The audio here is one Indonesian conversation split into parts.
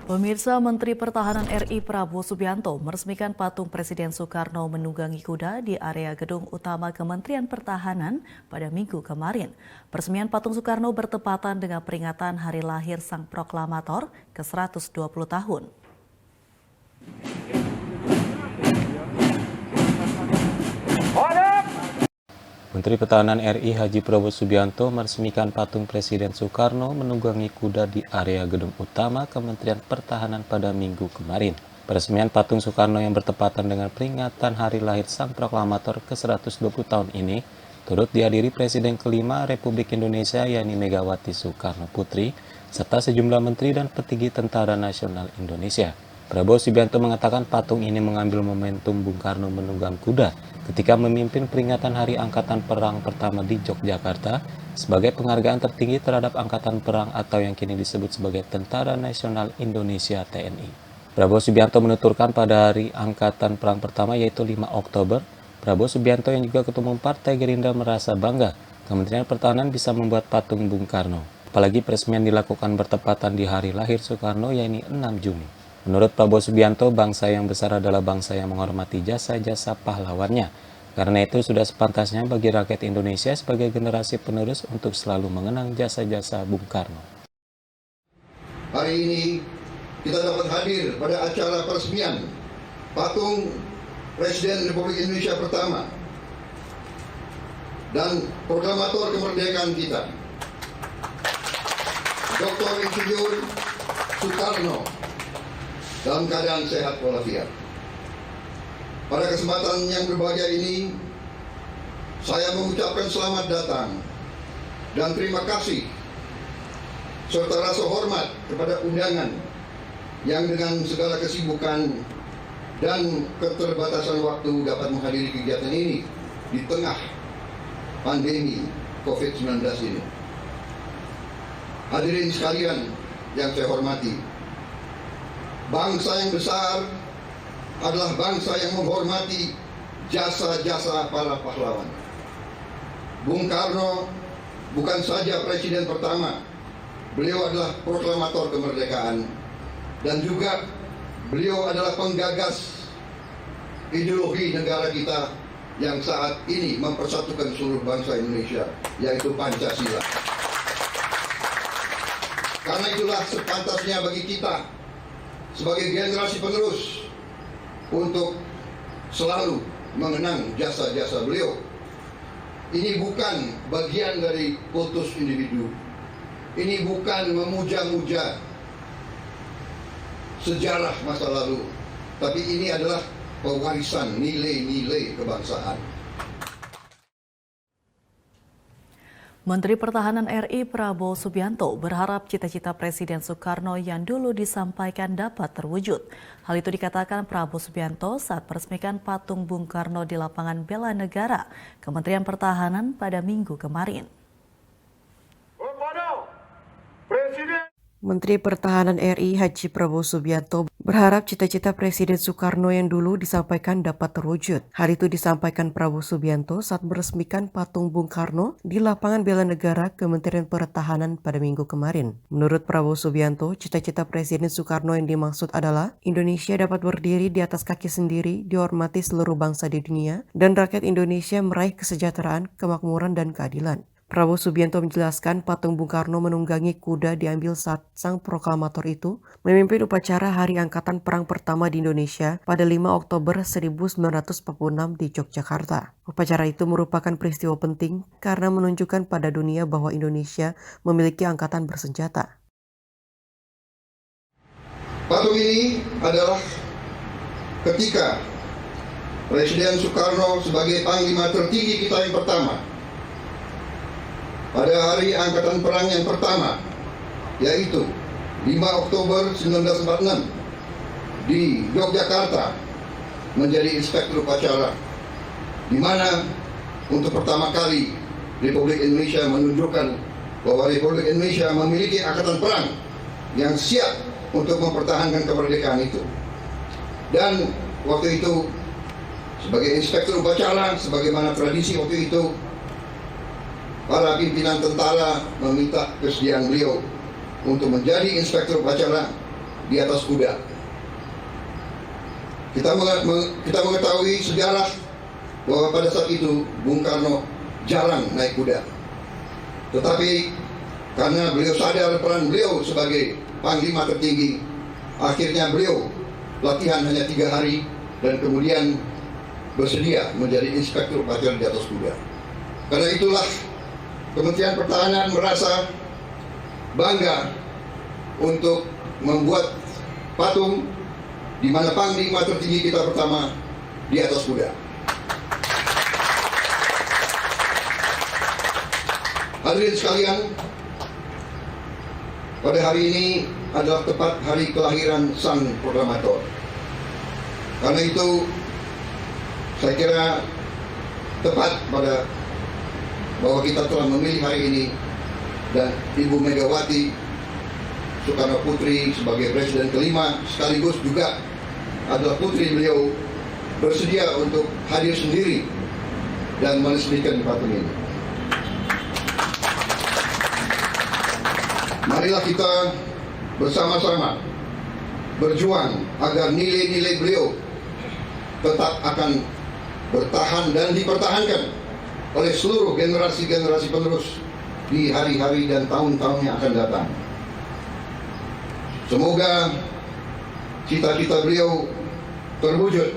Pemirsa, Menteri Pertahanan RI Prabowo Subianto meresmikan patung Presiden Soekarno menunggangi kuda di area gedung utama Kementerian Pertahanan pada Minggu kemarin. Peresmian patung Soekarno bertepatan dengan peringatan hari lahir Sang Proklamator ke-120 tahun. Menteri Pertahanan RI Haji Prabowo Subianto meresmikan patung Presiden Soekarno menunggangi kuda di area gedung utama Kementerian Pertahanan pada Minggu kemarin. Peresmian patung Soekarno yang bertepatan dengan peringatan hari lahir Sang Proklamator ke-120 tahun ini turut dihadiri Presiden kelima Republik Indonesia yakni Megawati Soekarno Putri serta sejumlah menteri dan petinggi Tentara Nasional Indonesia. Prabowo Subianto mengatakan patung ini mengambil momentum Bung Karno menunggang kuda ketika memimpin peringatan Hari Angkatan Perang pertama di Yogyakarta sebagai penghargaan tertinggi terhadap Angkatan Perang atau yang kini disebut sebagai Tentara Nasional Indonesia TNI. Prabowo Subianto menuturkan pada Hari Angkatan Perang pertama yaitu 5 Oktober, Prabowo Subianto yang juga Ketua Umum Partai Gerindra merasa bangga Kementerian Pertahanan bisa membuat patung Bung Karno. Apalagi peresmian dilakukan bertepatan di hari lahir Soekarno yakni 6 Juni. Menurut Prabowo Subianto, bangsa yang besar adalah bangsa yang menghormati jasa-jasa pahlawannya. Karena itu sudah sepantasnya bagi rakyat Indonesia sebagai generasi penerus untuk selalu mengenang jasa-jasa Bung Karno. Hari ini kita dapat hadir pada acara peresmian patung Presiden Republik Indonesia pertama dan proklamator kemerdekaan kita, Dr. Insinyur Soekarno, dalam keadaan sehat walafiat. Pada kesempatan yang berbahagia ini, saya mengucapkan selamat datang dan terima kasih serta rasa hormat kepada undangan yang dengan segala kesibukan dan keterbatasan waktu dapat menghadiri kegiatan ini di tengah pandemi COVID-19 ini. Hadirin sekalian yang saya hormati, bangsa yang besar adalah bangsa yang menghormati jasa-jasa para pahlawan. Bung Karno bukan saja presiden pertama, beliau adalah proklamator kemerdekaan dan juga beliau adalah penggagas ideologi negara kita yang saat ini mempersatukan seluruh bangsa Indonesia, yaitu Pancasila. Karena itulah sepantasnya bagi kita sebagai generasi penerus untuk selalu mengenang jasa-jasa beliau. Ini bukan bagian dari kultus individu. Ini bukan memuja-muja sejarah masa lalu, tapi ini adalah pewarisan nilai-nilai kebangsaan. Menteri Pertahanan RI Prabowo Subianto berharap cita-cita Presiden Soekarno yang dulu disampaikan dapat terwujud. Hal itu dikatakan Prabowo Subianto saat meresmikan patung Bung Karno di lapangan Bela Negara, Kementerian Pertahanan pada Minggu kemarin. Menteri Pertahanan RI Haji Prabowo Subianto berharap cita-cita Presiden Soekarno yang dulu disampaikan dapat terwujud. Hal itu disampaikan Prabowo Subianto saat meresmikan patung Bung Karno di lapangan Bela Negara Kementerian Pertahanan pada Minggu kemarin. Menurut Prabowo Subianto, cita-cita Presiden Soekarno yang dimaksud adalah Indonesia dapat berdiri di atas kaki sendiri, dihormati seluruh bangsa di dunia, dan rakyat Indonesia meraih kesejahteraan, kemakmuran, dan keadilan. Prabowo Subianto menjelaskan patung Bung Karno menunggangi kuda diambil saat Sang Proklamator itu memimpin upacara Hari Angkatan Perang pertama di Indonesia pada 5 Oktober 1946 di Yogyakarta. Upacara itu merupakan peristiwa penting karena menunjukkan pada dunia bahwa Indonesia memiliki angkatan bersenjata. Patung ini adalah ketika Presiden Soekarno sebagai panglima tertinggi kita yang pertama pada Hari Angkatan Perang yang pertama, yaitu 5 Oktober 1946 di Yogyakarta menjadi inspektur upacara, di mana untuk pertama kali Republik Indonesia menunjukkan bahwa Republik Indonesia memiliki angkatan perang yang siap untuk mempertahankan kemerdekaan itu. Dan waktu itu sebagai inspektur upacara, sebagaimana tradisi waktu itu, para pimpinan tentara meminta kesediaan beliau untuk menjadi inspektur upacara di atas kuda. Kita mengetahui sejarah bahwa pada saat itu Bung Karno jarang naik kuda. Tetapi karena beliau sadar peran beliau sebagai panglima tertinggi, akhirnya beliau latihan hanya 3 hari dan kemudian bersedia menjadi inspektur upacara di atas kuda. Karena itulah Kementerian Pertahanan merasa bangga untuk membuat patung di mana panglima tertinggi kita pertama di atas kuda. Hadirin sekalian, pada hari ini adalah tepat hari kelahiran Sang Proklamator. Karena itu, saya kira tepat bahwa kita telah memilih hari ini dan Ibu Megawati Soekarno Putri sebagai Presiden kelima sekaligus juga adalah putri beliau bersedia untuk hadir sendiri dan meresmikan patung ini. Marilah kita bersama-sama berjuang agar nilai-nilai beliau tetap akan bertahan dan dipertahankan oleh seluruh generasi-generasi penerus di hari-hari dan tahun-tahun yang akan datang. Semoga cita-cita beliau terwujud.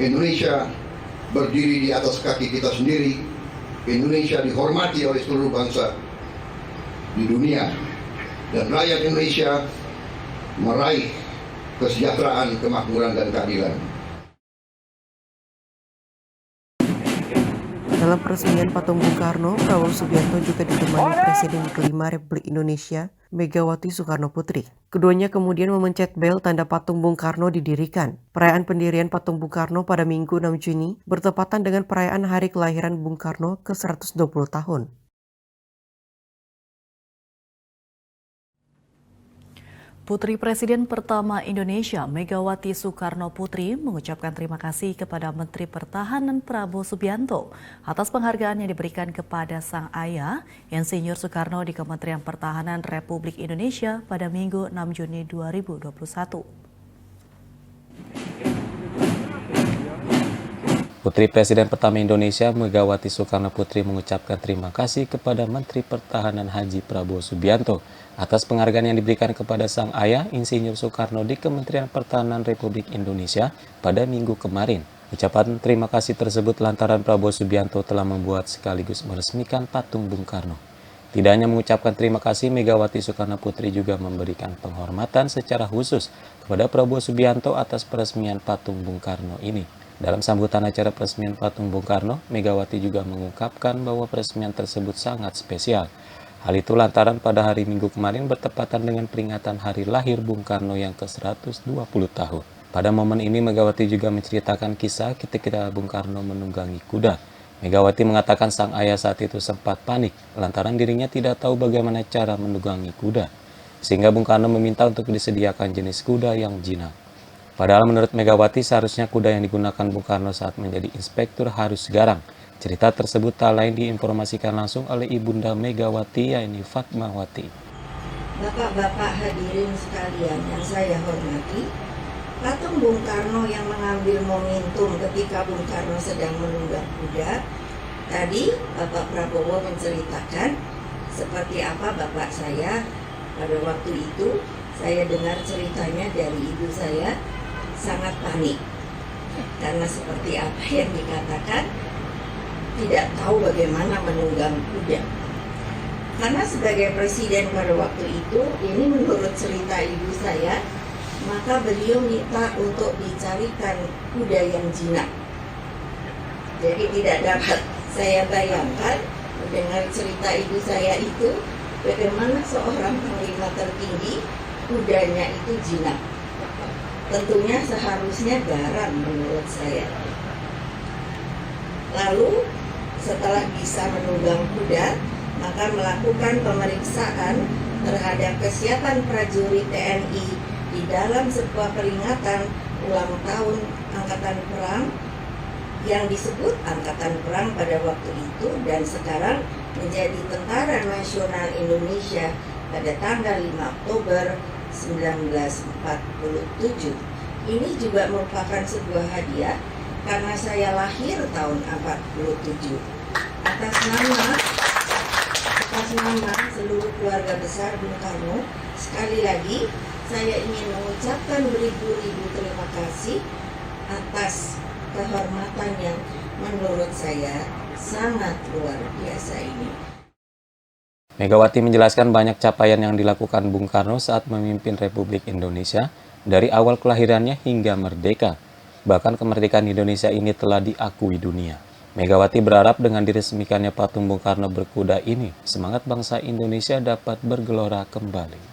Indonesia berdiri di atas kaki kita sendiri. Indonesia dihormati oleh seluruh bangsa di dunia. Dan rakyat Indonesia meraih kesejahteraan, kemakmuran, dan keadilan. Dalam peresmian patung Bung Karno, Prabowo Subianto juga ditemani Presiden kelima Republik Indonesia, Megawati Soekarno Putri. Keduanya kemudian memencet bel tanda patung Bung Karno didirikan. Perayaan pendirian patung Bung Karno pada Minggu 6 Juni bertepatan dengan perayaan hari kelahiran Bung Karno ke-120 tahun. Putri Presiden pertama Indonesia, Megawati Soekarno Putri, mengucapkan terima kasih kepada Menteri Pertahanan Prabowo Subianto atas penghargaan yang diberikan kepada sang ayah, Insinyur Soekarno di Kementerian Pertahanan Republik Indonesia pada Minggu 6 Juni 2021. Putri Presiden pertama Indonesia, Megawati Soekarno Putri, mengucapkan terima kasih kepada Menteri Pertahanan Haji Prabowo Subianto atas penghargaan yang diberikan kepada sang ayah, Insinyur Soekarno di Kementerian Pertahanan Republik Indonesia pada Minggu kemarin. Ucapan terima kasih tersebut lantaran Prabowo Subianto telah membuat sekaligus meresmikan patung Bung Karno. Tidak hanya mengucapkan terima kasih, Megawati Soekarno Putri juga memberikan penghormatan secara khusus kepada Prabowo Subianto atas peresmian patung Bung Karno ini. Dalam sambutan acara peresmian patung Bung Karno, Megawati juga mengungkapkan bahwa peresmian tersebut sangat spesial. Hal itu lantaran pada hari Minggu kemarin bertepatan dengan peringatan hari lahir Bung Karno yang ke-120 tahun. Pada momen ini Megawati juga menceritakan kisah ketika Bung Karno menunggangi kuda. Megawati mengatakan sang ayah saat itu sempat panik lantaran dirinya tidak tahu bagaimana cara menunggangi kuda. Sehingga Bung Karno meminta untuk disediakan jenis kuda yang jinak. Padahal menurut Megawati seharusnya kuda yang digunakan Bung Karno saat menjadi inspektur harus garang. Cerita tersebut tak lain diinformasikan langsung oleh Ibunda Megawati, yaitu Fatmawati. Bapak-bapak hadirin sekalian yang saya hormati, patung Bung Karno yang mengambil momentum ketika Bung Karno sedang menunggang kuda, tadi Bapak Prabowo menceritakan seperti apa bapak saya pada waktu itu. Saya dengar ceritanya dari ibu saya, sangat panik karena seperti apa yang dikatakan, tidak tahu bagaimana menunggang kuda. Karena sebagai presiden pada waktu itu, ini menurut cerita ibu saya, maka beliau minta untuk dicarikan kuda yang jinak. Jadi tidak dapat saya bayangkan mendengar cerita ibu saya itu, bagaimana seorang panglima tertinggi kudanya itu jinak. Tentunya seharusnya garang menurut saya. Lalu setelah bisa menunggang kuda, maka melakukan pemeriksaan terhadap kesiapan prajurit TNI di dalam sebuah peringatan ulang tahun Angkatan Perang yang disebut Angkatan Perang pada waktu itu dan sekarang menjadi Tentara Nasional Indonesia pada tanggal 5 Oktober 1947. Ini juga merupakan sebuah hadiah karena saya lahir tahun 47. Atas nama seluruh keluarga besar Bung Karno, sekali lagi saya ingin mengucapkan beribu-ribu terima kasih atas kehormatan yang menurut saya sangat luar biasa ini. Megawati menjelaskan banyak capaian yang dilakukan Bung Karno saat memimpin Republik Indonesia dari awal kelahirannya hingga merdeka. Bahkan kemerdekaan Indonesia ini telah diakui dunia. Megawati berharap dengan diresmikannya patung Bung Karno berkuda ini, semangat bangsa Indonesia dapat bergelora kembali.